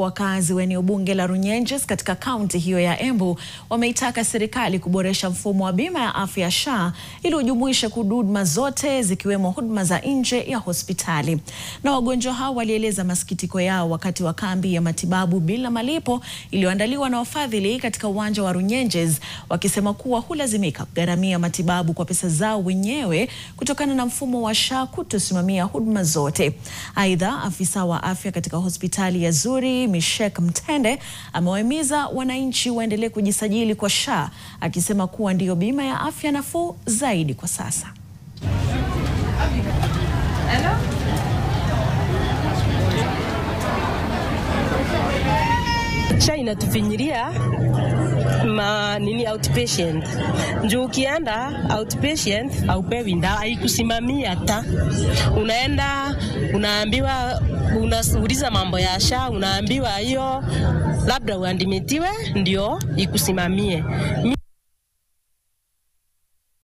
Wakazi wa eneo bunge la Runyenjes katika kaunti hiyo ya Embu wameitaka serikali kuboresha mfumo wa bima ya afya SHA ili ujumuishe huduma zote zikiwemo huduma za nje ya hospitali. Na wagonjwa hao walieleza masikitiko yao wakati wa kambi ya matibabu bila malipo iliyoandaliwa na wafadhili katika uwanja wa Runyenjes, wakisema kuwa hulazimika kugharamia matibabu kwa pesa zao wenyewe kutokana na mfumo wa SHA kutosimamia huduma zote. Aidha, afisa wa afya katika hospitali ya Zuri Mishek Mtende amewahimiza wananchi waendelee kujisajili kwa SHA, akisema kuwa ndiyo bima ya afya nafuu zaidi kwa sasa. SHA inatufinyiria outpatient. Njoo ukienda outpatient haupewi dawa, haikusimamia hata. Unaenda unaambiwa, unauliza mambo ya SHA, unaambiwa hiyo labda uandimitiwe ndio ikusimamie.